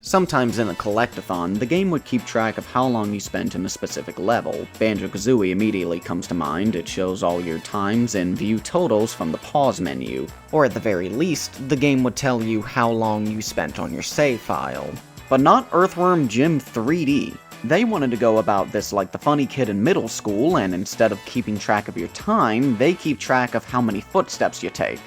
Sometimes in a collectathon, the game would keep track of how long you spent in a specific level. Banjo-Kazooie immediately comes to mind. It shows all your times and view totals from the pause menu. Or at the very least, the game would tell you how long you spent on your save file. But not Earthworm Jim 3D. They wanted to go about this like the funny kid in middle school, and instead of keeping track of your time, they keep track of how many footsteps you take.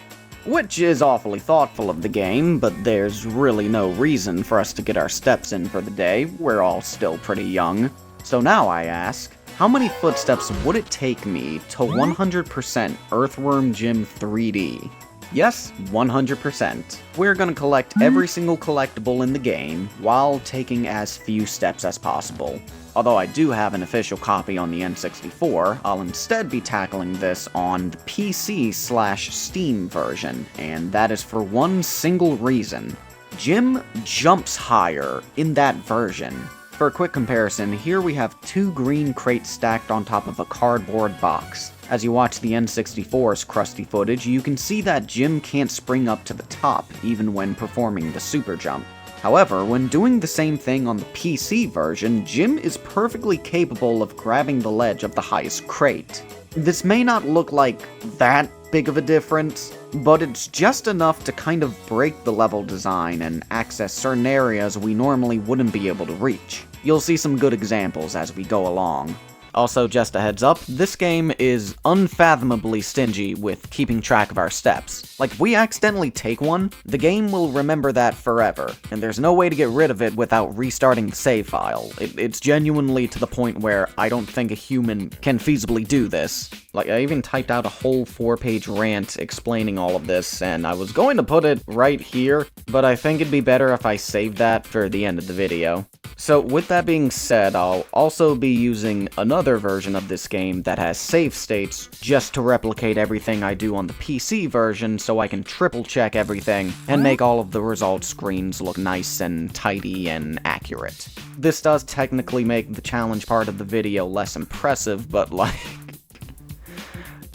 Which is awfully thoughtful of the game, but there's really no reason for us to get our steps in for the day. We're all still pretty young. So now I ask, how many footsteps would it take me to 100% Earthworm Jim 3D? Yes, 100%. We're gonna collect every single collectible in the game, while taking as few steps as possible. Although I do have an official copy on the N64, I'll instead be tackling this on the PC/Steam version, and that is for one single reason. Jim jumps higher in that version. For a quick comparison, here we have two green crates stacked on top of a cardboard box. As you watch the N64's crusty footage, you can see that Jim can't spring up to the top, even when performing the super jump. However, when doing the same thing on the PC version, Jim is perfectly capable of grabbing the ledge of the highest crate. This may not look like that big of a difference, but it's just enough to kind of break the level design and access certain areas we normally wouldn't be able to reach. You'll see some good examples as we go along. Also, just a heads up, this game is unfathomably stingy with keeping track of our steps. Like, if we accidentally take one, the game will remember that forever, and there's no way to get rid of it without restarting the save file. It's genuinely to the point where I don't think a human can feasibly do this. Like, I even typed out a whole 4-page rant explaining all of this, and I was going to put it right here, but I think it'd be better if I saved that for the end of the video. So with that being said, I'll also be using another version of this game that has save states just to replicate everything I do on the PC version so I can triple check everything and make all of the result screens look nice and tidy and accurate. This does technically make the challenge part of the video less impressive, but like...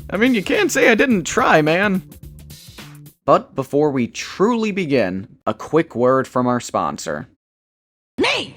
I mean, you can't say I didn't try, man! But before we truly begin, a quick word from our sponsor. Me!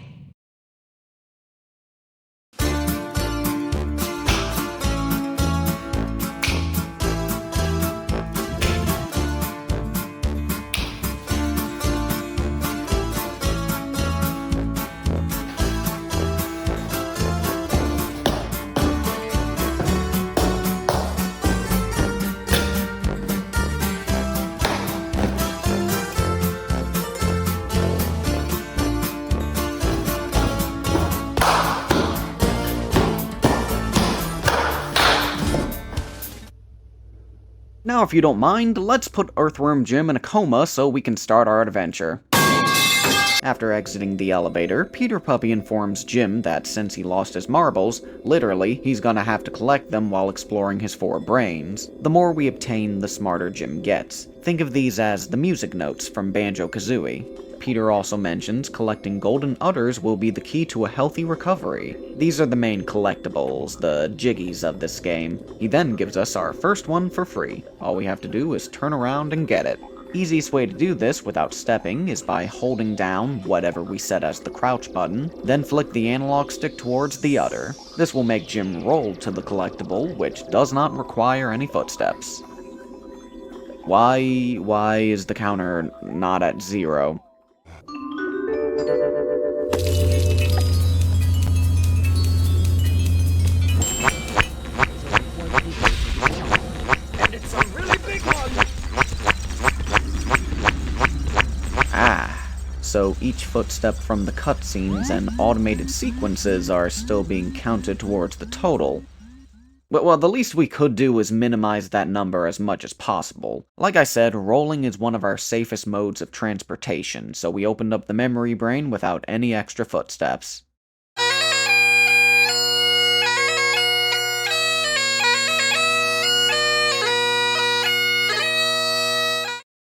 Now, if you don't mind, let's put Earthworm Jim in a coma so we can start our adventure. After exiting the elevator, Peter Puppy informs Jim that since he lost his marbles, literally, he's gonna have to collect them while exploring his 4 brains. The more we obtain, the smarter Jim gets. Think of these as the music notes from Banjo-Kazooie. Peter also mentions collecting golden udders will be the key to a healthy recovery. These are the main collectibles, the jiggies of this game. He then gives us our first one for free. All we have to do is turn around and get it. Easiest way to do this without stepping is by holding down whatever we set as the crouch button, then flick the analog stick towards the udder. This will make Jim roll to the collectible, which does not require any footsteps. Why is the counter not at 0? So each footstep from the cutscenes and automated sequences are still being counted towards the total. But well, the least we could do is minimize that number as much as possible. Like I said, rolling is one of our safest modes of transportation, so we opened up the memory brain without any extra footsteps.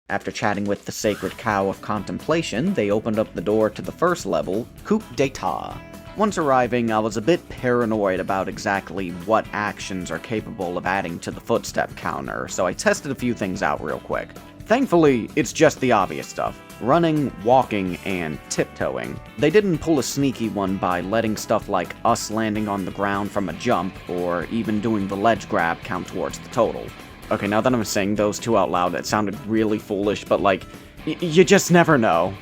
After chatting with the sacred cow of contemplation, they opened up the door to the first level, Coup d'etat. Once arriving, I was a bit paranoid about exactly what actions are capable of adding to the footstep counter, so I tested a few things out real quick. Thankfully, it's just the obvious stuff. Running, walking, and tiptoeing. They didn't pull a sneaky one by letting stuff like us landing on the ground from a jump, or even doing the ledge grab count towards the total. Okay, now that I'm saying those two out loud, it sounded really foolish, but like, you just never know.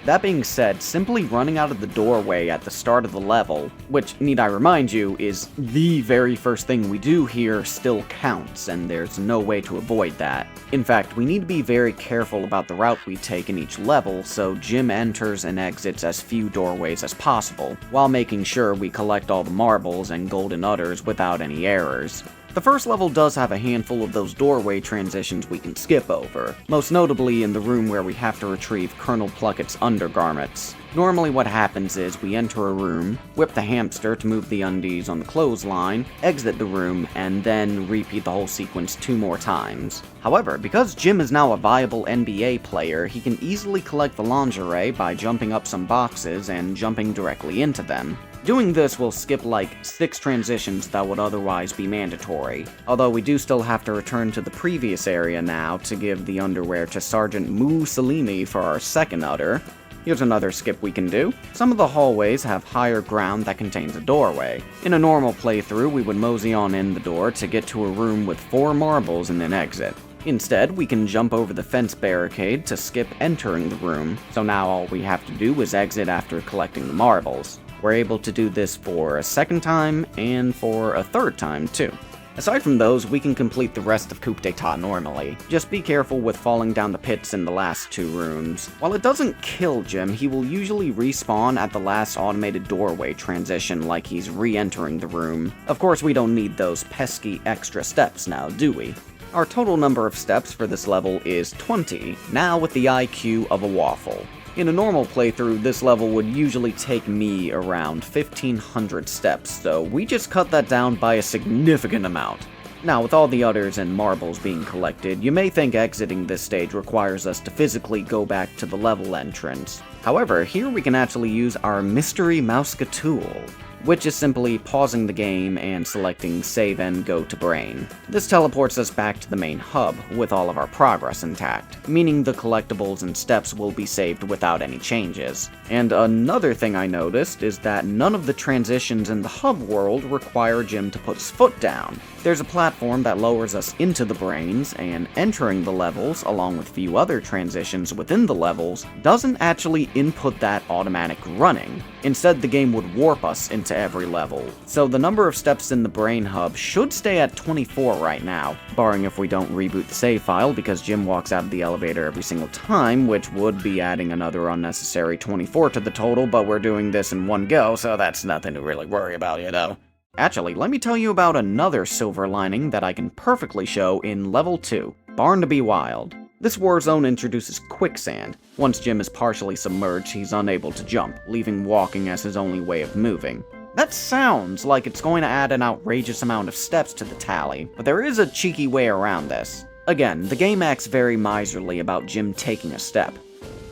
That being said, simply running out of the doorway at the start of the level, which, need I remind you, is the very first thing we do here, still counts, and there's no way to avoid that. In fact, we need to be very careful about the route we take in each level, so Jim enters and exits as few doorways as possible, while making sure we collect all the marbles and golden udders without any errors. The first level does have a handful of those doorway transitions we can skip over, most notably in the room where we have to retrieve Colonel Pluckett's undergarments. Normally what happens is we enter a room, whip the hamster to move the undies on the clothesline, exit the room, and then repeat the whole sequence 2 more times. However, because Jim is now a viable NBA player, he can easily collect the lingerie by jumping up some boxes and jumping directly into them. Doing this will skip like 6 transitions that would otherwise be mandatory, although we do still have to return to the previous area now to give the underwear to Sergeant Mussolini for our second udder. Here's another skip we can do. Some of the hallways have higher ground that contains a doorway. In a normal playthrough, we would mosey on in the door to get to a room with 4 marbles and then exit. Instead, we can jump over the fence barricade to skip entering the room, so now all we have to do is exit after collecting the marbles. We're able to do this for a second time, and for a third time, too. Aside from those, we can complete the rest of Coup d'etat normally. Just be careful with falling down the pits in the last 2 rooms. While it doesn't kill Jim, he will usually respawn at the last automated doorway transition like he's re-entering the room. Of course, we don't need those pesky extra steps now, do we? Our total number of steps for this level is 20, now with the IQ of a waffle. In a normal playthrough, this level would usually take me around 1500 steps, so we just cut that down by a significant amount. Now, with all the udders and marbles being collected, you may think exiting this stage requires us to physically go back to the level entrance. However, here we can actually use our mystery mousetool, which is simply pausing the game and selecting Save and Go to Brain. This teleports us back to the main hub, with all of our progress intact, meaning the collectibles and steps will be saved without any changes. And another thing I noticed is that none of the transitions in the hub world require Jim to put his foot down. There's a platform that lowers us into the brains, and entering the levels, along with few other transitions within the levels, doesn't actually input that automatic running. Instead, the game would warp us into every level. So the number of steps in the brain hub should stay at 24 right now, barring if we don't reboot the save file because Jim walks out of the elevator every single time, which would be adding another unnecessary 24 to the total, but we're doing this in one go, so that's nothing to really worry about, you know. Actually, let me tell you about another silver lining that I can perfectly show in Level 2, Barn to be Wild. This war zone introduces quicksand. Once Jim is partially submerged, he's unable to jump, leaving walking as his only way of moving. That sounds like it's going to add an outrageous amount of steps to the tally, but there is a cheeky way around this. Again, the game acts very miserly about Jim taking a step.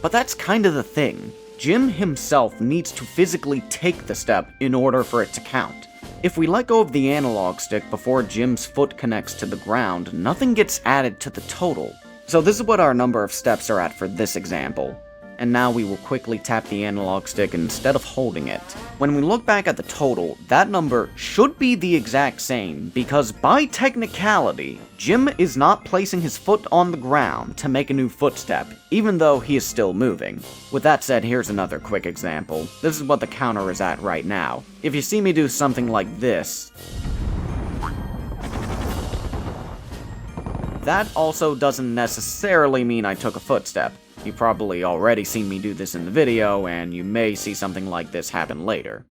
But that's kind of the thing. Jim himself needs to physically take the step in order for it to count. If we let go of the analog stick before Jim's foot connects to the ground, nothing gets added to the total. So this is what our number of steps are at for this example. And now we will quickly tap the analog stick instead of holding it. When we look back at the total, that number should be the exact same, because by technicality, Jim is not placing his foot on the ground to make a new footstep, even though he is still moving. With that said, here's another quick example. This is what the counter is at right now. If you see me do something like this, that also doesn't necessarily mean I took a footstep. You've probably already seen me do this in the video, and you may see something like this happen later.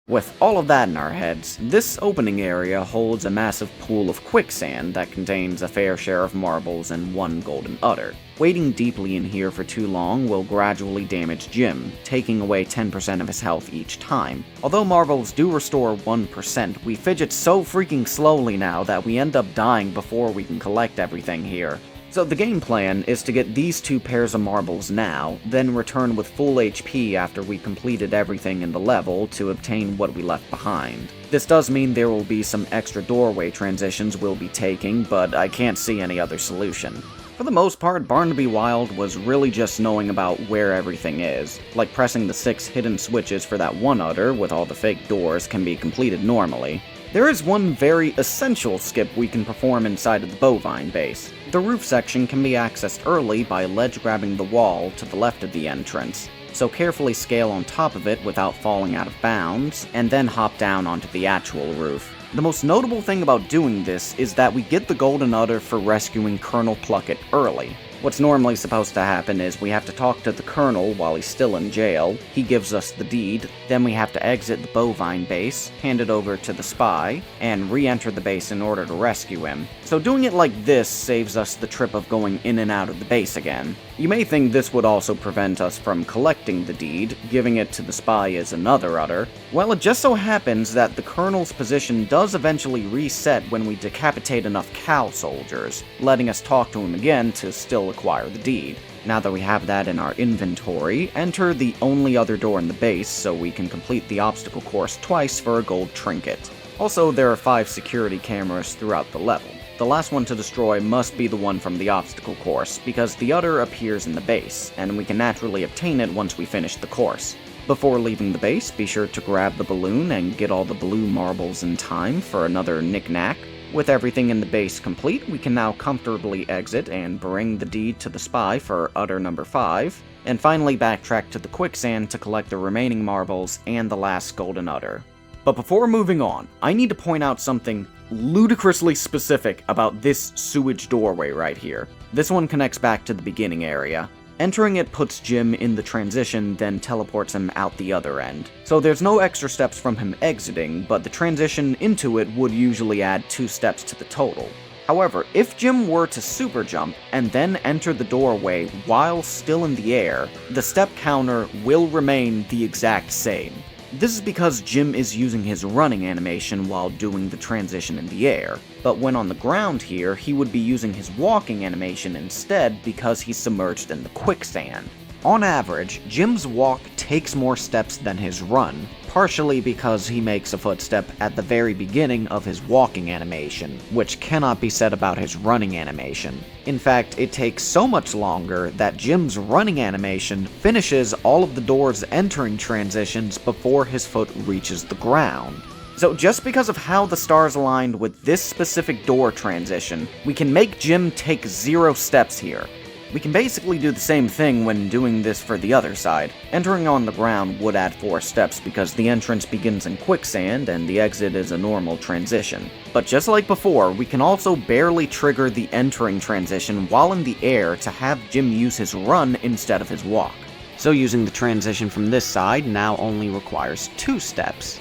With all of that in our heads, this opening area holds a massive pool of quicksand that contains a fair share of marbles and 1 golden udder. Waiting deeply in here for too long will gradually damage Jim, taking away 10% of his health each time. Although marbles do restore 1%, we fidget so freaking slowly now that we end up dying before we can collect everything here. So the game plan is to get these 2 pairs of marbles now, then return with full HP after we completed everything in the level to obtain what we left behind. This does mean there will be some extra doorway transitions we'll be taking, but I can't see any other solution. For the most part, Barnaby Wild was really just knowing about where everything is, like pressing the 6 hidden switches for that one udder with all the fake doors can be completed normally. There is one very essential skip we can perform inside of the bovine base. The roof section can be accessed early by ledge grabbing the wall to the left of the entrance, so carefully scale on top of it without falling out of bounds, and then hop down onto the actual roof. The most notable thing about doing this is that we get the golden udder for rescuing Colonel Pluckett early. What's normally supposed to happen is we have to talk to the Colonel while he's still in jail, he gives us the deed, then we have to exit the bovine base, hand it over to the spy, and re-enter the base in order to rescue him. So doing it like this saves us the trip of going in and out of the base again. You may think this would also prevent us from collecting the deed, giving it to the spy is another udder. Well, it just so happens that the Colonel's position does eventually reset when we decapitate enough cow soldiers, letting us talk to him again to still acquire the deed. Now that we have that in our inventory, enter the only other door in the base so we can complete the obstacle course twice for a gold trinket. Also, there are 5 security cameras throughout the level. The last one to destroy must be the one from the obstacle course, because the udder appears in the base, and we can naturally obtain it once we finish the course. Before leaving the base, be sure to grab the balloon and get all the blue marbles in time for another knick-knack. With everything in the base complete, we can now comfortably exit and bring the deed to the spy for udder number 5, and finally backtrack to the quicksand to collect the remaining marbles and the last golden udder. But before moving on, I need to point out something ludicrously specific about this sewage doorway right here. This one connects back to the beginning area. Entering it puts Jim in the transition, then teleports him out the other end. So there's no extra steps from him exiting, but the transition into it would usually add 2 steps to the total. However, if Jim were to super jump and then enter the doorway while still in the air, the step counter will remain the exact same. This is because Jim is using his running animation while doing the transition in the air, but when on the ground here, he would be using his walking animation instead because he's submerged in the quicksand. On average, Jim's walk takes more steps than his run, partially because he makes a footstep at the very beginning of his walking animation, which cannot be said about his running animation. In fact, it takes so much longer that Jim's running animation finishes all of the door's entering transitions before his foot reaches the ground. So just because of how the stars aligned with this specific door transition, we can make Jim take 0 steps here. We can basically do the same thing when doing this for the other side. Entering on the ground would add 4 steps because the entrance begins in quicksand and the exit is a normal transition. But just like before, we can also barely trigger the entering transition while in the air to have Jim use his run instead of his walk. So using the transition from this side now only requires 2 steps.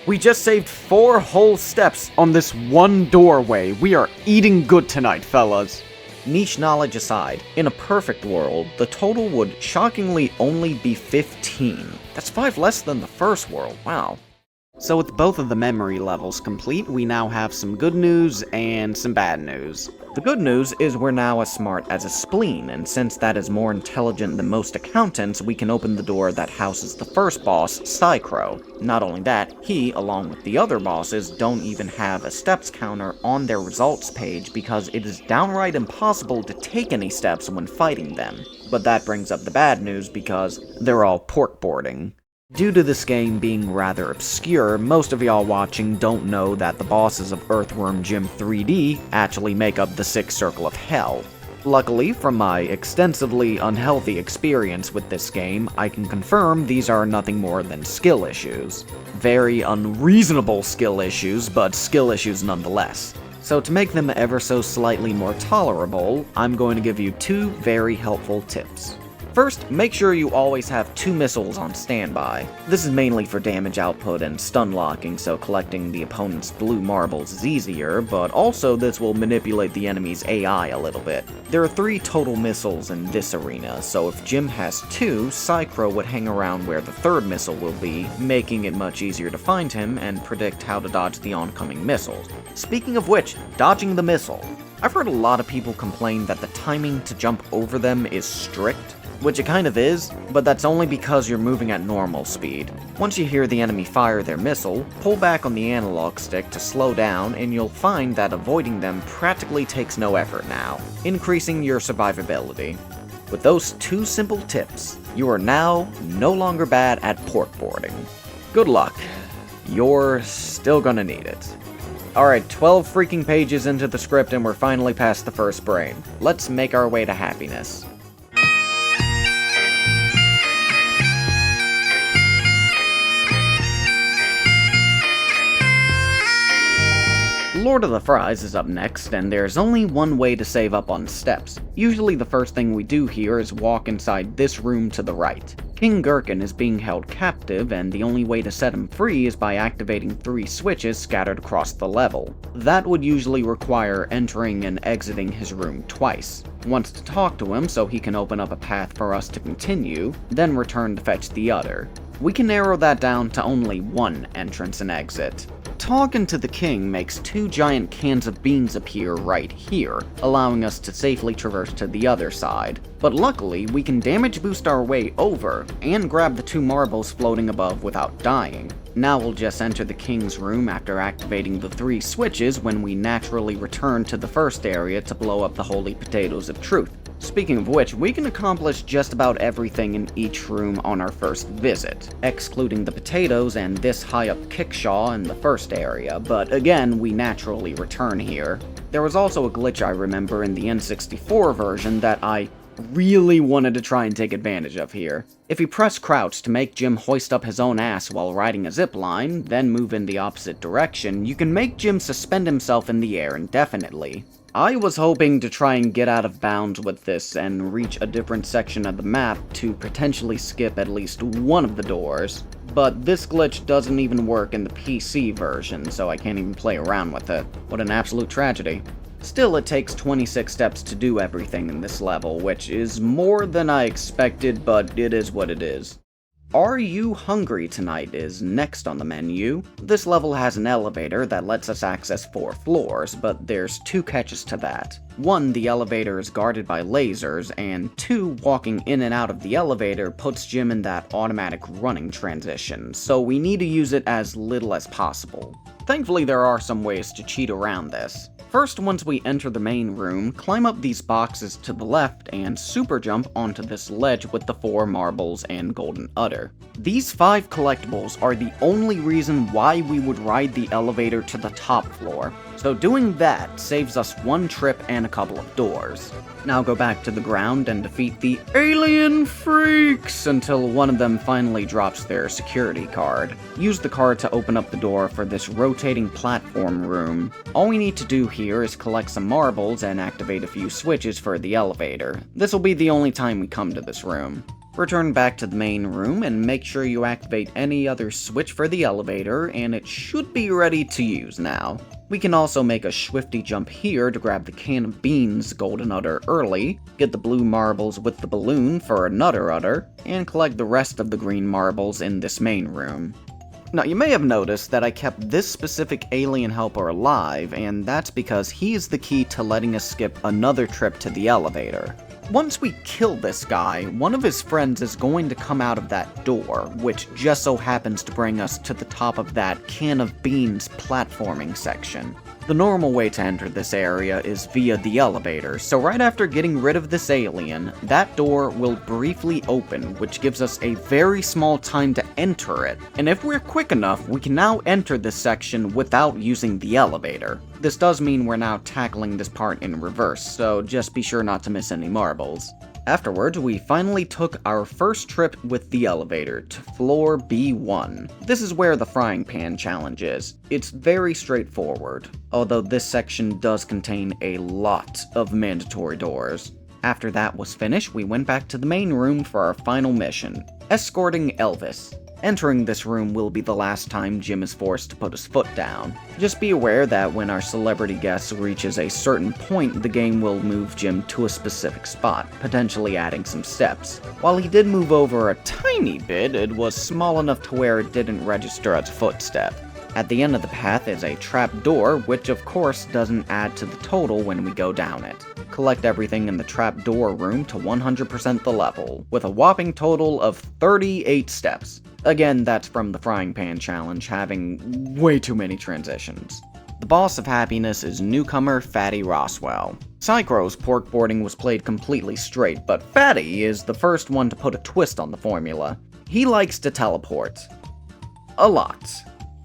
We just saved 4 whole steps on this one doorway. We are eating good tonight, fellas. Niche knowledge aside, in a perfect world, the total would shockingly only be 15. That's 5 less than the first world, wow. So with both of the memory levels complete, we now have some good news and some bad news. The good news is we're now as smart as a spleen, and since that is more intelligent than most accountants, we can open the door that houses the first boss, Psychro. Not only that, he, along with the other bosses, don't even have a steps counter on their results page because it is downright impossible to take any steps when fighting them. But that brings up the bad news because they're all porkboarding. Due to this game being rather obscure, most of y'all watching don't know that the bosses of Earthworm Jim 3D actually make up the 6th Circle of Hell. Luckily, from my extensively unhealthy experience with this game, I can confirm these are nothing more than skill issues. Very unreasonable skill issues, but skill issues nonetheless. So to make them ever so slightly more tolerable, I'm going to give you 2 very helpful tips. First, make sure you always have 2 missiles on standby. This is mainly for damage output and stun locking, so collecting the opponent's blue marbles is easier, but also this will manipulate the enemy's AI a little bit. There are 3 total missiles in this arena, so if Jim has 2, Psychro would hang around where the 3rd missile will be, making it much easier to find him and predict how to dodge the oncoming missiles. Speaking of which, dodging the missile. I've heard a lot of people complain that the timing to jump over them is strict. which it kind of is, but that's only because you're moving at normal speed. Once you hear the enemy fire their missile, pull back on the analog stick to slow down and you'll find that avoiding them practically takes no effort now, increasing your survivability. With those 2 simple tips, you are now no longer bad at porkboarding. Good luck. You're still gonna need it. Alright, 12 freaking pages into the script and we're finally past the first brain. Let's make our way to happiness. Lord of the Fries is up next, and there's only one way to save up on steps. Usually the first thing we do here is walk inside this room to the right. King Gherkin is being held captive, and the only way to set him free is by activating 3 switches scattered across the level. That would usually require entering and exiting his room twice. Once to talk to him so he can open up a path for us to continue, then return to fetch the other. We can narrow that down to only 1 entrance and exit. Talking to the king makes 2 giant cans of beans appear right here, allowing us to safely traverse to the other side. But luckily, we can damage boost our way over, and grab the 2 marbles floating above without dying. Now we'll just enter the king's room after activating the 3 switches when we naturally return to the first area to blow up the holy potatoes of truth. Speaking of which, we can accomplish just about everything in each room on our first visit, excluding the potatoes and this high-up kickshaw in the first area, but again, we naturally return here. There was also a glitch I remember in the N64 version that I really wanted to try and take advantage of here. If you press crouch to make Jim hoist up his own ass while riding a zipline, then move in the opposite direction, you can make Jim suspend himself in the air indefinitely. I was hoping to try and get out of bounds with this and reach a different section of the map to potentially skip at least one of the doors, but this glitch doesn't even work in the PC version, so I can't even play around with it. What an absolute tragedy. Still, it takes 26 steps to do everything in this level, which is more than I expected, but it is what it is. Are You Hungry Tonight is next on the menu. This level has an elevator that lets us access 4 floors, but there's 2 catches to that. 1, the elevator is guarded by lasers, and 2, walking in and out of the elevator puts Jim in that automatic running transition, so we need to use it as little as possible. Thankfully, there are some ways to cheat around this. First, once we enter the main room, climb up these boxes to the left and super jump onto this ledge with the 4 marbles and golden udder. These 5 collectibles are the only reason why we would ride the elevator to the top floor, so doing that saves us 1 trip and a couple of doors. Now go back to the ground and defeat the alien freaks until one of them finally drops their security card. Use the card to open up the door for this rotating platform room. All we need to do here is collect some marbles and activate a few switches for the elevator. This will be the only time we come to this room. Return back to the main room and make sure you activate any other switch for the elevator, and it should be ready to use now. We can also make a swifty jump here to grab the can of beans golden udder early, get the blue marbles with the balloon for another udder, and collect the rest of the green marbles in this main room. Now, you may have noticed that I kept this specific alien helper alive, and that's because he is the key to letting us skip another trip to the elevator. Once we kill this guy, one of his friends is going to come out of that door, which just so happens to bring us to the top of that can of beans platforming section. The normal way to enter this area is via the elevator, so right after getting rid of this alien, that door will briefly open, which gives us a very small time to enter it, and if we're quick enough, we can now enter this section without using the elevator. This does mean we're now tackling this part in reverse, so just be sure not to miss any marbles. Afterwards, we finally took our first trip with the elevator to floor B1. This is where the frying pan challenge is. It's very straightforward, although this section does contain a lot of mandatory doors. After that was finished, we went back to the main room for our final mission, escorting Elvis. Entering this room will be the last time Jim is forced to put his foot down. Just be aware that when our celebrity guest reaches a certain point, the game will move Jim to a specific spot, potentially adding some steps. While he did move over a tiny bit, it was small enough to where it didn't register as a footstep. At the end of the path is a trap door, which of course doesn't add to the total when we go down it. Collect everything in the trap door room to 100% the level, with a whopping total of 38 steps. Again, that's from the frying pan challenge, having way too many transitions. The boss of happiness is newcomer Fatty Roswell. Psychro's porkboarding was played completely straight, but Fatty is the first one to put a twist on the formula. He likes to teleport. A lot.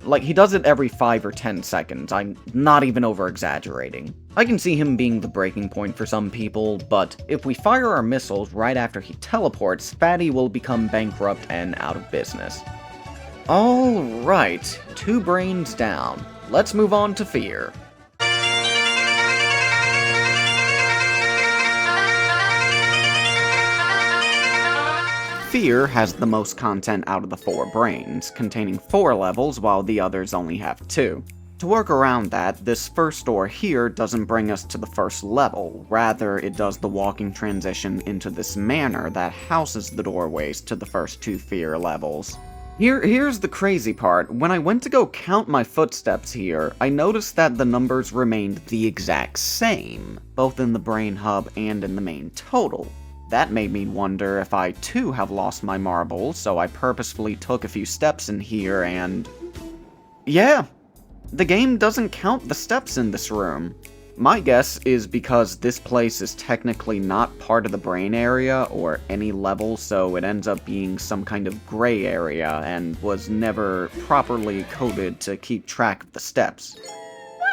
Like, he does it every 5 or 10 seconds, I'm not even over-exaggerating. I can see him being the breaking point for some people, but if we fire our missiles right after he teleports, Fatty will become bankrupt and out of business. Alright, 2 brains down. Let's move on to Fear. Fear has the most content out of the 4 brains, containing 4 levels while the others only have 2. To work around that, this first door here doesn't bring us to the first level, rather it does the walking transition into this manor that houses the doorways to the first 2 Fear levels. Here's the crazy part, when I went to go count my footsteps here, I noticed that the numbers remained the exact same, both in the brain hub and in the main total. That made me wonder if I too have lost my marbles, so I purposefully took a few steps in here and... yeah, the game doesn't count the steps in this room. My guess is because this place is technically not part of the brain area or any level, so it ends up being some kind of gray area and was never properly coded to keep track of the steps.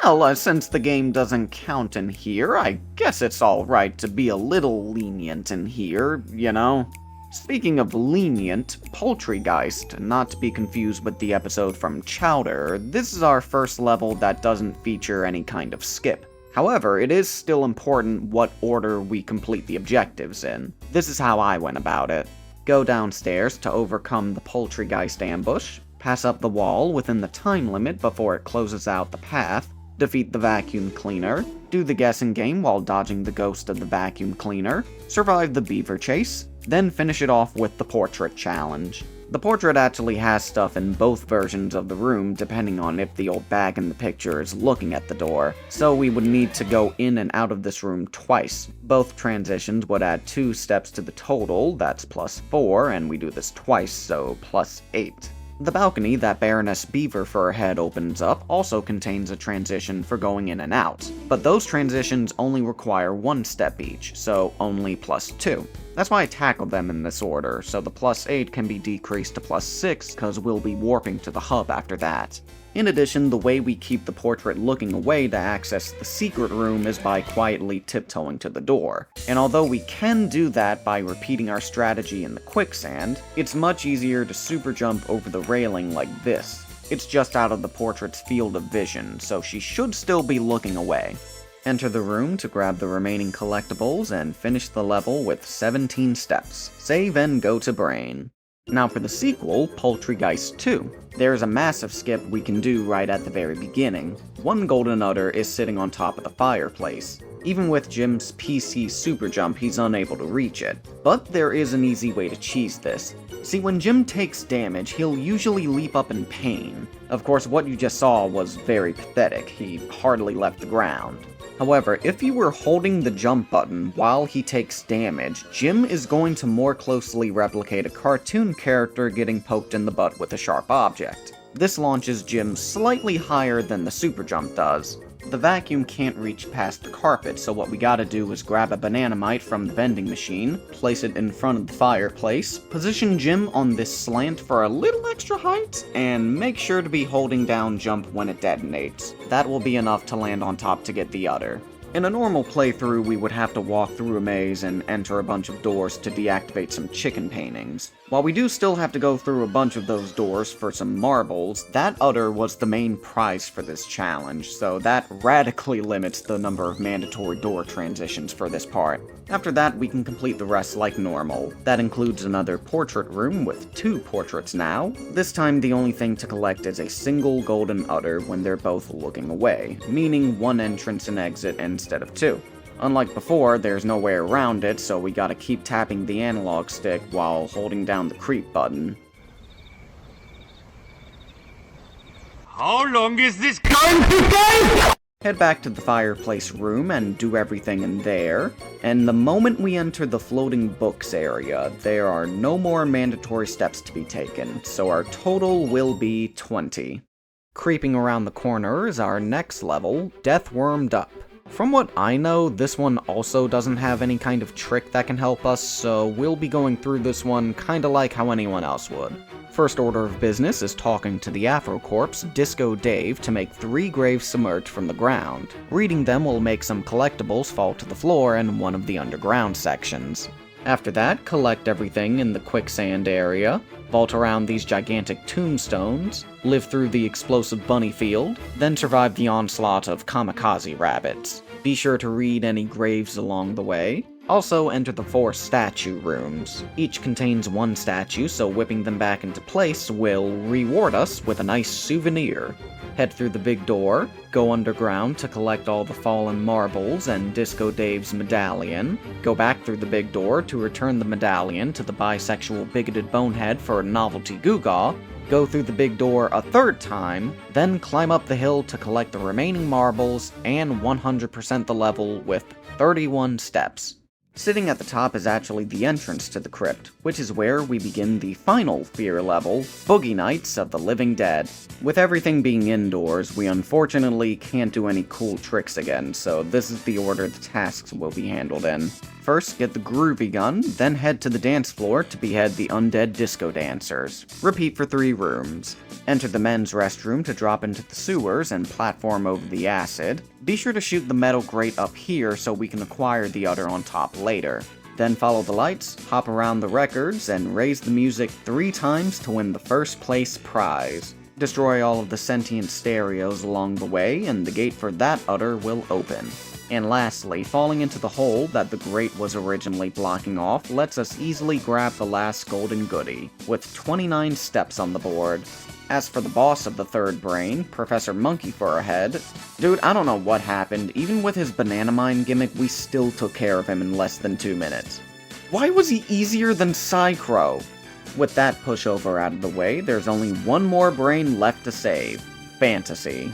Well, since the game doesn't count in here, I guess it's alright to be a little lenient in here, you know? Speaking of lenient, Poultrygeist, not to be confused with the episode from Chowder, this is our first level that doesn't feature any kind of skip. However, it is still important what order we complete the objectives in. This is how I went about it. Go downstairs to overcome the Poultrygeist ambush, pass up the wall within the time limit before it closes out the path, defeat the vacuum cleaner, do the guessing game while dodging the ghost of the vacuum cleaner, survive the beaver chase, then finish it off with the portrait challenge. The portrait actually has stuff in both versions of the room depending on if the old bag in the picture is looking at the door, so we would need to go in and out of this room twice. Both transitions would add 2 steps to the total, that's +4, and we do this twice, so +8. The balcony that Baroness Beaver Fur Head opens up also contains a transition for going in and out, but those transitions only require 1 step each, so only +2. That's why I tackled them in this order, so the +8 can be decreased to +6 because we'll be warping to the hub after that. In addition, the way we keep the portrait looking away to access the secret room is by quietly tiptoeing to the door. And although we can do that by repeating our strategy in the quicksand, it's much easier to super jump over the railing like this. It's just out of the portrait's field of vision, so she should still be looking away. Enter the room to grab the remaining collectibles and finish the level with 17 steps. Save and go to brain. Now for the sequel, Poultrygeist 2. There's a massive skip we can do right at the very beginning. 1 golden udder is sitting on top of the fireplace. Even with Jim's PC super jump, he's unable to reach it. But there is an easy way to cheese this. See, when Jim takes damage, he'll usually leap up in pain. Of course, what you just saw was very pathetic. He hardly left the ground. However, if you were holding the jump button while he takes damage, Jim is going to more closely replicate a cartoon character getting poked in the butt with a sharp object. This launches Jim slightly higher than the super jump does. The vacuum can't reach past the carpet, so what we gotta do is grab a bananamite from the vending machine, place it in front of the fireplace, position Jim on this slant for a little extra height, and make sure to be holding down jump when it detonates. That will be enough to land on top to get the udder. In a normal playthrough, we would have to walk through a maze and enter a bunch of doors to deactivate some chicken paintings. While we do still have to go through a bunch of those doors for some marbles, that udder was the main prize for this challenge, so that radically limits the number of mandatory door transitions for this part. After that, we can complete the rest like normal. That includes another portrait room with 2 portraits now. This time, the only thing to collect is a single golden udder when they're both looking away, meaning 1 entrance and exit instead of 2. Unlike before, there's no way around it, so we gotta keep tapping the analog stick while holding down the creep button. How long is this going to take? Head back to the fireplace room and do everything in there, and the moment we enter the floating books area, there are no more mandatory steps to be taken, so our total will be 20. Creeping around the corner is our next level, Death Wormed Up. From what I know, this one also doesn't have any kind of trick that can help us, so we'll be going through this one kinda like how anyone else would. First order of business is talking to the Afro Corpse, Disco Dave, to make 3 graves submerged from the ground. Reading them will make some collectibles fall to the floor in one of the underground sections. After that, collect everything in the quicksand area, vault around these gigantic tombstones, live through the explosive bunny field, then survive the onslaught of kamikaze rabbits. Be sure to read any graves along the way. Also, enter the 4 statue rooms. Each contains 1 statue, so whipping them back into place will reward us with a nice souvenir. Head through the big door, go underground to collect all the fallen marbles and Disco Dave's medallion, go back through the big door to return the medallion to the bisexual bigoted bonehead for a novelty gewgaw, go through the big door a 3rd time, then climb up the hill to collect the remaining marbles and 100% the level with 31 steps. Sitting at the top is actually the entrance to the crypt, which is where we begin the final fear level, Boogie Nights of the Living Dead. With everything being indoors, we unfortunately can't do any cool tricks again, so this is the order the tasks will be handled in. First, get the groovy gun, then head to the dance floor to behead the undead disco dancers. Repeat for 3 rooms. Enter the men's restroom to drop into the sewers and platform over the acid. Be sure to shoot the metal grate up here so we can acquire the udder on top later. Then follow the lights, hop around the records, and raise the music 3 times to win the first place prize. Destroy all of the sentient stereos along the way, and the gate for that udder will open. And lastly, falling into the hole that the grate was originally blocking off lets us easily grab the last golden goodie, with 29 steps on the board. As for the boss of the 3rd brain, Professor Monkey for a head, dude, I don't know what happened, even with his banana mine gimmick, we still took care of him in less than 2 minutes. Why was he easier than Psychro? With that pushover out of the way, there's only one more brain left to save, Fantasy.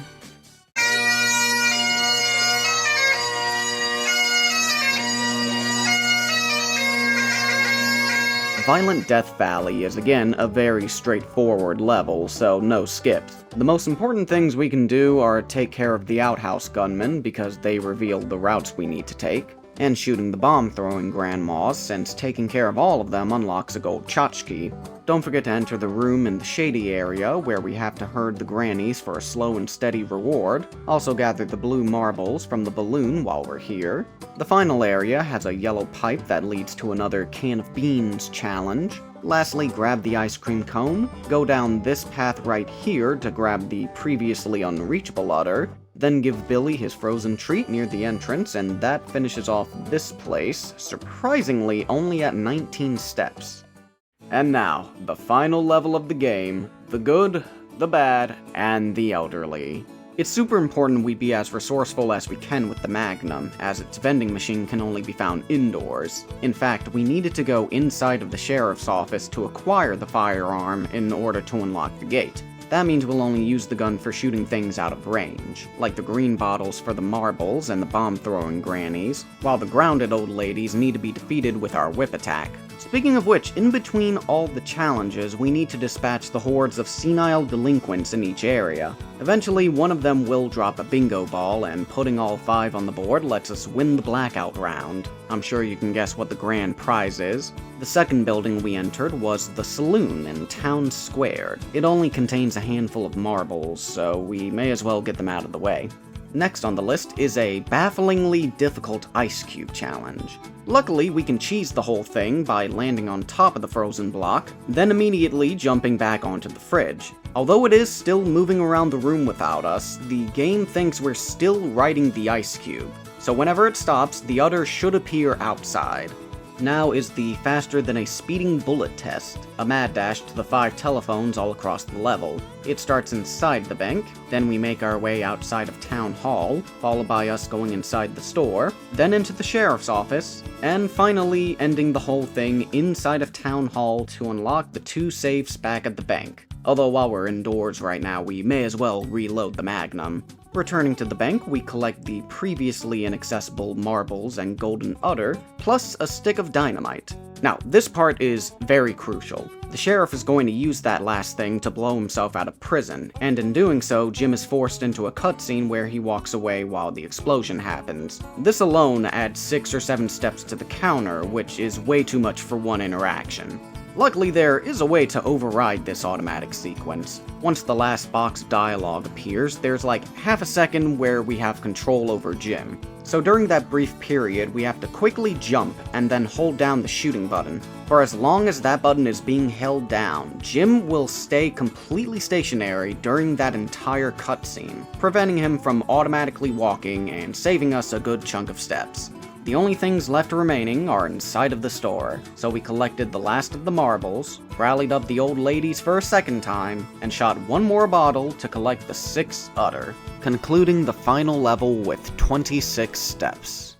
Violent Death Valley is again a very straightforward level, so no skips. The most important things we can do are take care of the outhouse gunmen because they reveal the routes we need to take, and shooting the bomb-throwing grandmas since taking care of all of them unlocks a gold tchotchke. Don't forget to enter the room in the shady area where we have to herd the grannies for a slow and steady reward. Also gather the blue marbles from the balloon while we're here. The final area has a yellow pipe that leads to another can of beans challenge. Lastly, grab the ice cream cone, go down this path right here to grab the previously unreachable udder, then give Billy his frozen treat near the entrance, and that finishes off this place, surprisingly only at 19 steps. And now, the final level of the game, the good, the bad, and the elderly. It's super important we be as resourceful as we can with the Magnum, as its vending machine can only be found indoors. In fact, we needed to go inside of the sheriff's office to acquire the firearm in order to unlock the gate. That means we'll only use the gun for shooting things out of range, like the green bottles for the marbles and the bomb-throwing grannies, while the grounded old ladies need to be defeated with our whip attack. Speaking of which, in between all the challenges, we need to dispatch the hordes of senile delinquents in each area. Eventually, one of them will drop a bingo ball, and putting all 5 on the board lets us win the blackout round. I'm sure you can guess what the grand prize is. The second building we entered was the Saloon in Town Square. It only contains a handful of marbles, so we may as well get them out of the way. Next on the list is a bafflingly difficult ice cube challenge. Luckily, we can cheese the whole thing by landing on top of the frozen block, then immediately jumping back onto the fridge. Although it is still moving around the room without us, the game thinks we're still riding the ice cube, so whenever it stops, the udder should appear outside. Now is the faster than a speeding bullet test, a mad dash to the 5 telephones all across the level. It starts inside the bank, then we make our way outside of Town Hall, followed by us going inside the store, then into the sheriff's office, and finally ending the whole thing inside of Town Hall to unlock the 2 safes back at the bank. Although while we're indoors right now, we may as well reload the Magnum. Returning to the bank, we collect the previously inaccessible marbles and golden udder, plus a stick of dynamite. Now, this part is very crucial. The sheriff is going to use that last thing to blow himself out of prison, and in doing so, Jim is forced into a cutscene where he walks away while the explosion happens. This alone adds 6 or 7 steps to the counter, which is way too much for one interaction. Luckily, there is a way to override this automatic sequence. Once the last box of dialogue appears, there's like half a second where we have control over Jim. So during that brief period, we have to quickly jump and then hold down the shooting button. For as long as that button is being held down, Jim will stay completely stationary during that entire cutscene, preventing him from automatically walking and saving us a good chunk of steps. The only things left remaining are inside of the store, so we collected the last of the marbles, rallied up the old ladies for a second time, and shot one more bottle to collect the 6 udder, concluding the final level with 26 steps.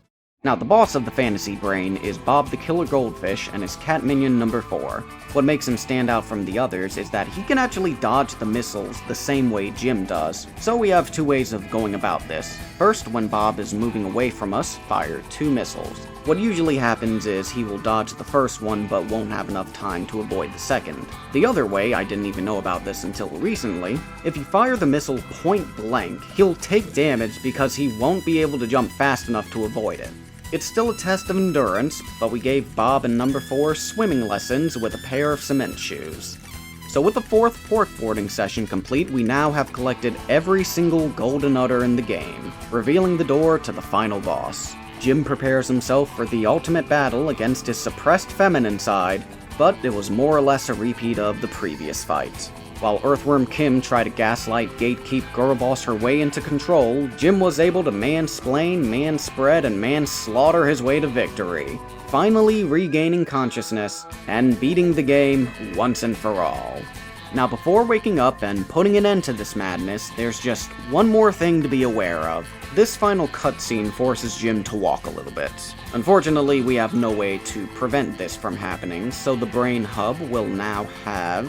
Now, the boss of the fantasy brain is Bob the Killer Goldfish and his cat minion number 4. What makes him stand out from the others is that he can actually dodge the missiles the same way Jim does. So we have 2 ways of going about this. First, when Bob is moving away from us, fire 2 missiles. What usually happens is he will dodge the first one but won't have enough time to avoid the second. The other way, I didn't even know about this until recently, if you fire the missile point blank, he'll take damage because he won't be able to jump fast enough to avoid it. It's still a test of endurance, but we gave Bob and number 4 swimming lessons with a pair of cement shoes. So with the 4th porkboarding session complete, we now have collected every single golden udder in the game, revealing the door to the final boss. Jim prepares himself for the ultimate battle against his suppressed feminine side, but it was more or less a repeat of the previous fight. While Earthworm Kim tried to gaslight, gatekeep, girlboss her way into control, Jim was able to mansplain, manspread, and manslaughter his way to victory, finally regaining consciousness and beating the game once and for all. Now, before waking up and putting an end to this madness, there's just one more thing to be aware of. This final cutscene forces Jim to walk a little bit. Unfortunately, we have no way to prevent this from happening, so the brain hub will now have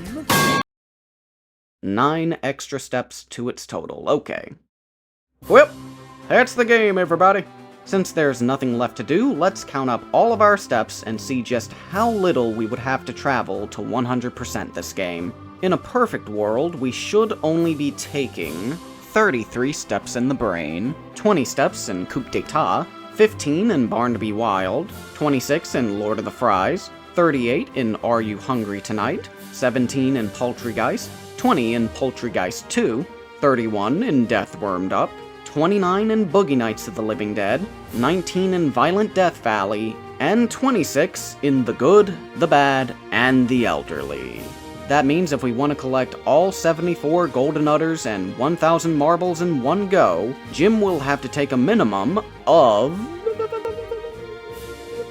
9 extra steps to its total. Okay. Well, that's the game, everybody. Since there's nothing left to do, let's count up all of our steps and see just how little we would have to travel to 100% this game. In a perfect world, we should only be taking 33 steps in the brain, 20 steps in Coup d'Etat, 15 in Barnaby Wild, 26 in Lord of the Fries, 38 in Are You Hungry Tonight, 17 in Poultrygeist, 20 in Poultrygeist 2, 31 in Death Wormed Up, 29 in Boogie Nights of the Living Dead, 19 in Violent Death Valley, and 26 in The Good, the Bad, and the Elderly. That means if we want to collect all 74 golden udders and 1,000 marbles in one go, Jim will have to take a minimum of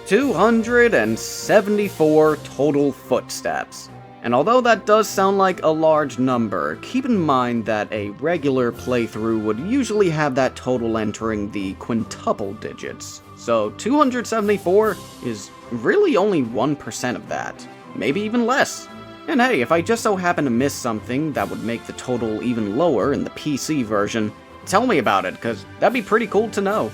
274 total footsteps. And although that does sound like a large number, keep in mind that a regular playthrough would usually have that total entering the quintuple digits. So 274 is really only 1% of that. Maybe even less. And hey, if I just so happen to miss something that would make the total even lower in the PC version, tell me about it, because that'd be pretty cool to know.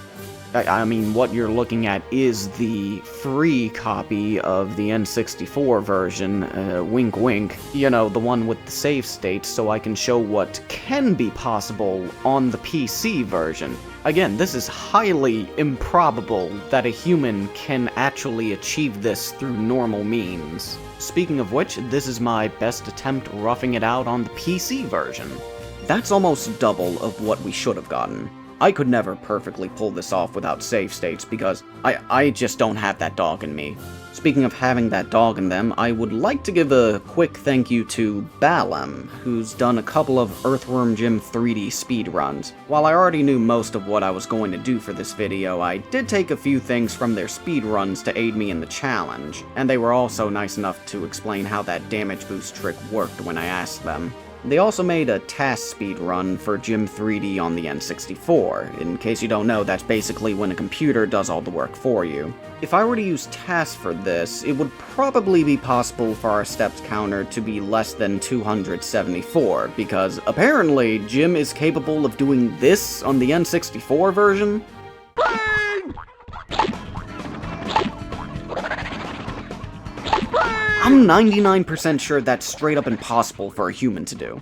I mean, what you're looking at is the free copy of the N64 version, wink wink. You know, the one with the save states, so I can show what can be possible on the PC version. Again, this is highly improbable that a human can actually achieve this through normal means. Speaking of which, this is my best attempt roughing it out on the PC version. That's almost double of what we should have gotten. I could never perfectly pull this off without save states because I just don't have that dog in me. Speaking of having that dog in them, I would like to give a quick thank you to Ballaam, who's done a couple of Earthworm Jim 3D speedruns. While I already knew most of what I was going to do for this video, I did take a few things from their speedruns to aid me in the challenge, and they were also nice enough to explain how that damage boost trick worked when I asked them. They also made a task speedrun for Jim 3D on the N64. In case you don't know, that's basically when a computer does all the work for you. If I were to use tasks for this, it would probably be possible for our steps counter to be less than 274, because apparently Jim is capable of doing this on the N64 version. I'm 99% sure that's straight up impossible for a human to do.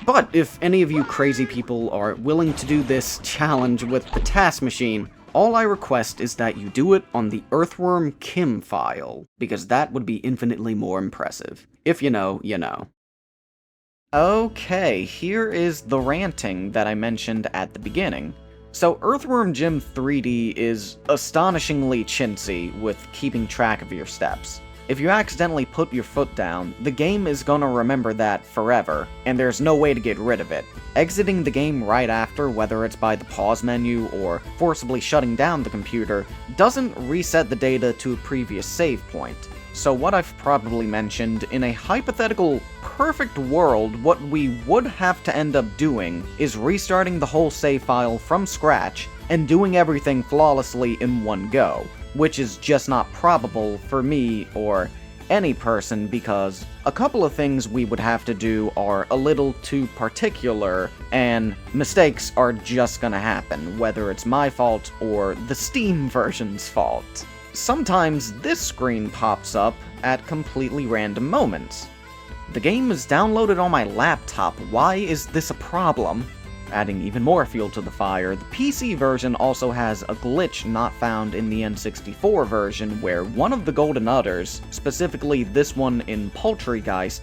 But if any of you crazy people are willing to do this challenge with the task machine, all I request is that you do it on the Earthworm Kim file, because that would be infinitely more impressive. If you know, you know. Okay, here is the ranting that I mentioned at the beginning. So Earthworm Jim 3D is astonishingly chintzy with keeping track of your steps. If you accidentally put your foot down, the game is gonna remember that forever, and there's no way to get rid of it. Exiting the game right after, whether it's by the pause menu or forcibly shutting down the computer, doesn't reset the data to a previous save point. So what I've probably mentioned, in a hypothetical perfect world, what we would have to end up doing is restarting the whole save file from scratch and doing everything flawlessly in one go. Which is just not probable for me or any person because a couple of things we would have to do are a little too particular and mistakes are just gonna happen, whether it's my fault or the Steam version's fault. Sometimes this screen pops up at completely random moments. The game is downloaded on my laptop, why is this a problem? Adding even more fuel to the fire, the PC version also has a glitch not found in the N64 version where one of the golden udders, specifically this one in Poultrygeist,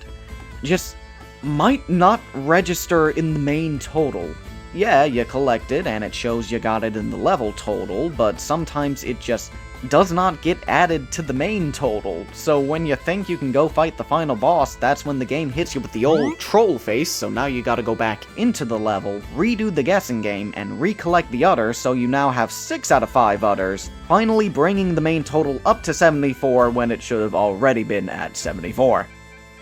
just might not register in the main total. Yeah, you collect it and it shows you got it in the level total, but sometimes it just does not get added to the main total, so when you think you can go fight the final boss, that's when the game hits you with the old troll face, so now you gotta go back into the level, redo the guessing game, and recollect the udders, so you now have 6 out of 5 udders, finally bringing the main total up to 74 when it should have already been at 74.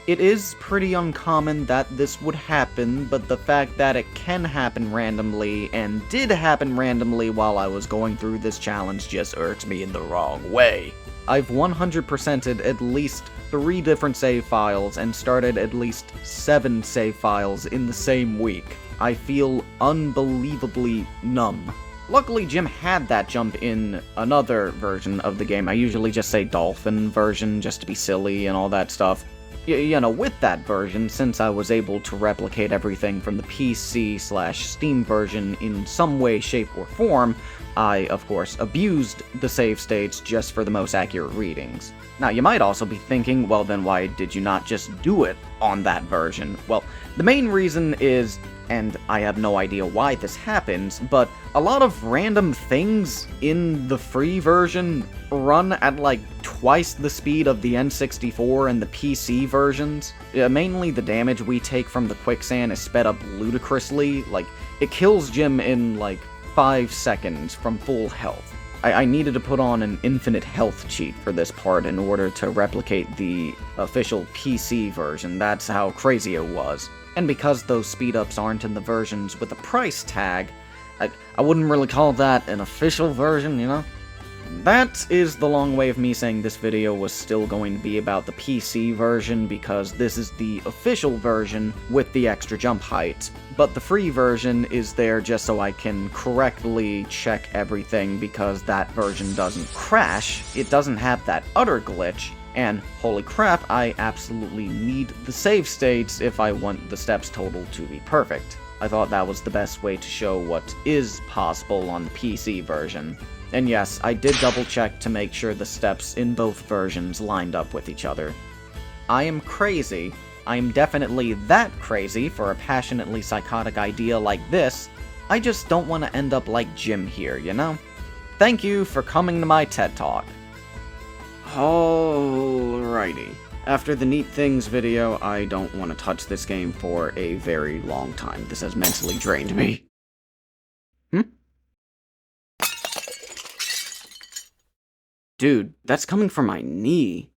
It is pretty uncommon that this would happen, but the fact that it can happen randomly, and did happen randomly while I was going through this challenge just irks me in the wrong way. I've 100%ed at least 3 different save files and started at least 7 save files in the same week. I feel unbelievably numb. Luckily, Jim had that jump in another version of the game. I usually just say dolphin version just to be silly and all that stuff. You know, with that version, since I was able to replicate everything from the PC/Steam version in some way, shape, or form, I, of course, abused the save states just for the most accurate readings. Now, you might also be thinking, well then why did you not just do it on that version? Well, the main reason is, and I have no idea why this happens, but a lot of random things in the free version run at like twice the speed of the N64 and the PC versions. Mainly the damage we take from the quicksand is sped up ludicrously, like, it kills Jim in like 5 seconds from full health. I needed to put on an infinite health cheat for this part in order to replicate the official PC version, that's how crazy it was. And because those speed-ups aren't in the versions with a price tag, I wouldn't really call that an official version, you know? That is the long way of me saying this video was still going to be about the PC version, because this is the official version with the extra jump height. But the free version is there just so I can correctly check everything, because that version doesn't crash, it doesn't have that utter glitch, and holy crap, I absolutely need the save states if I want the steps total to be perfect. I thought that was the best way to show what is possible on the PC version. And yes, I did double check to make sure the steps in both versions lined up with each other. I am crazy. I am definitely that crazy for a passionately psychotic idea like this, I just don't want to end up like Jim here, you know? Thank you for coming to my TED Talk. Alrighty. After the Neat Things video, I don't want to touch this game for a very long time. This has mentally drained me. Dude, that's coming from my knee.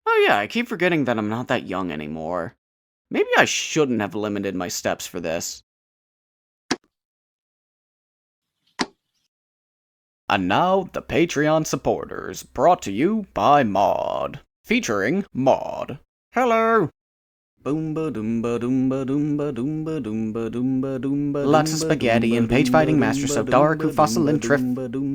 Oh yeah, I keep forgetting that I'm not that young anymore. Maybe I shouldn't have limited my steps for this. And now, the Patreon supporters, brought to you by Maud. Featuring Maud. Hello! Boomba doomba doomba doomba doomba doomba doomba doomba. Lots of spaghetti and page-fighting masters of Daraku, Fossil and Triff,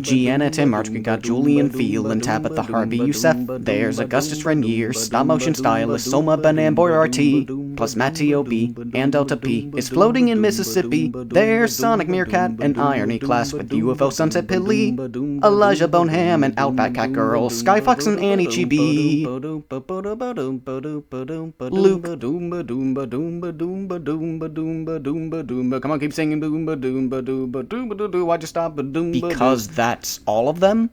Gianna, Tim, Archie, Julian, Fiel, and Tabitha, Harvey, Youssef, there's Augustus Renier, stop-motion stylist, Soma, Banan, Boy RT, plus Matty OB, and Delta P, is floating in Mississippi, there's Sonic Meerkat, and Irony Class with UFO Sunset Pilly, Elijah Boneham, and Outback Cat Girl, Skyfox and Annie Chibi, Luke, doomba doomba doomba doomba doomba doomba doomba doomba. Come on, keep singing doomba doomba doomba doomba doomba. Why'd you stop? Doomba. Because that's all of them?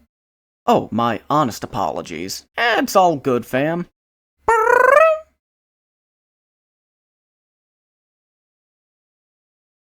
Oh, my honest apologies. It's all good, fam.